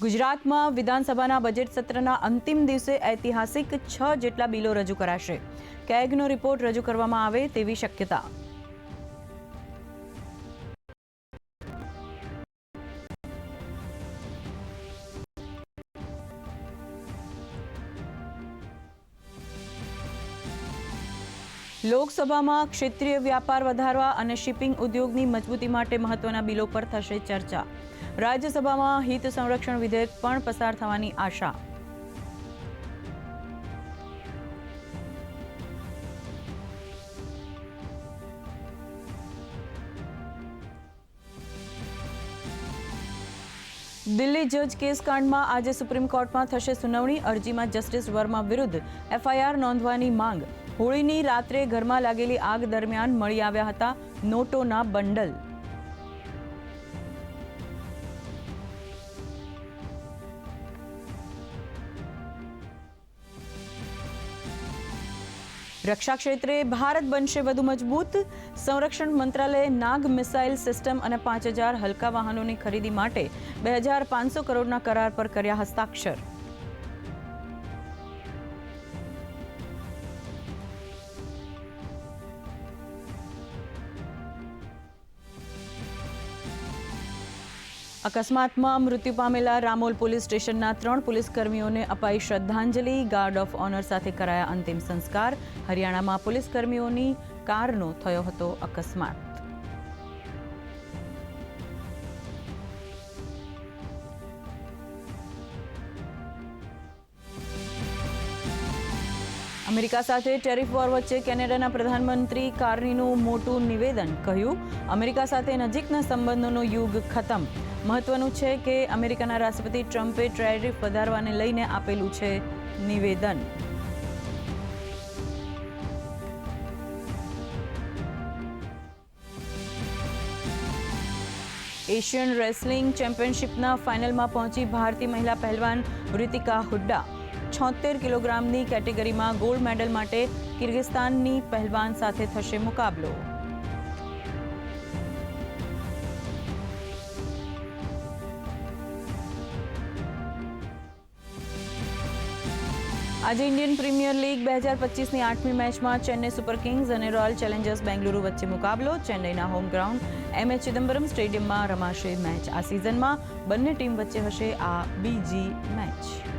ગુજરાતમાં વિધાનસભાના બજેટ સત્રના અંતિમ દિવસે ઐતિહાસિક 6 જેટલા બિલો રજૂ કરાશે. કેગનો રિપોર્ટ રજૂ કરવામાં આવે તેવી શક્યતા. લોકસભામાં ક્ષેત્રીય વ્યાપાર વધારવા અને શિપિંગ ઉદ્યોગની મજબૂતી માટે મહત્વના બિલો પર થશે ચર્ચા. રાજ્યસભામાં હિત સંરક્ષણ વિધેયક પણ પસાર થવાની આશા. દિલ્હી જજ કેસ કાંડમાં આજે સુપ્રીમ કોર્ટમાં થશે સુનાવણી. અરજીમાં જસ્ટિસ વર્મા વિરુદ્ધ એફઆઈઆર નોંધવાની માંગ. હોળીની રાત્રે ઘરમાં લાગેલી આગ દરમિયાન મળી આવ્યા હતા નોટોના બંડલ. રક્ષા ક્ષેત્રે ભારત બનશે વધુ મજબૂત. સંરક્ષણ મંત્રાલયે નાગ મિસાઇલ સિસ્ટમ અને 5000 હલકા વાહનોની ખરીદી માટે 2500 કરોડના કરાર પર કર્યા હસ્તાક્ષર. અકસ્માતમાં મૃત્યુ પામેલા રામોલ પોલીસ સ્ટેશનના 3 પોલીસકર્મીઓને અપાઈ શ્રદ્ધાંજલિ. ગાર્ડ ઓફ ઓનર સાથે કરાયા અંતિમ સંસ્કાર. હરિયાણામાં પોલીસકર્મીઓની કારનો થયો હતો અકસ્માત. અમેરિકા સાથે ટેરિફ વોર વચ્ચે કેનેડાના પ્રધાનમંત્રી કાર્નીનું મોટું નિવેદન. કહ્યું, અમેરિકા સાથે નજીકના સંબંધોનો યુગ ખતમ. મહત્વનું છે કે અમેરિકાના રાષ્ટ્રપતિ ટ્રમ્પે ટેરિફ વધારવાને લઈને આપેલું છે નિવેદન. એશિયન રેસલિંગ ચેમ્પિયનશિપના ફાઇનલમાં પહોંચી ભારતીય મહિલા પહેલવાન ઋતિકા હુડ્ડા. 76 કિલોગ્રામની કેટેગરીમાં ગોલ્ડ મેડલ માટે કિર્ગિસ્તાનની પહેલવાન સાથે થશે મુકાબલો. આજે ઇન્ડિયન પ્રીમિયર લીગ 2025ની 8મી મેચમાં ચેન્નઈ સુપર કિંગ્સ અને રોયલ ચેલેન્જર્સ બેંગલુરુ વચ્ચે મુકાબલો. ચેન્નઈના હોમ ગ્રાઉન્ડ એમએ ચિદમ્બરમ સ્ટેડિયમમાં રમાશે મેચ. આ સિઝનમાં બંને ટીમ વચ્ચે હશે આ બીજી મેચ.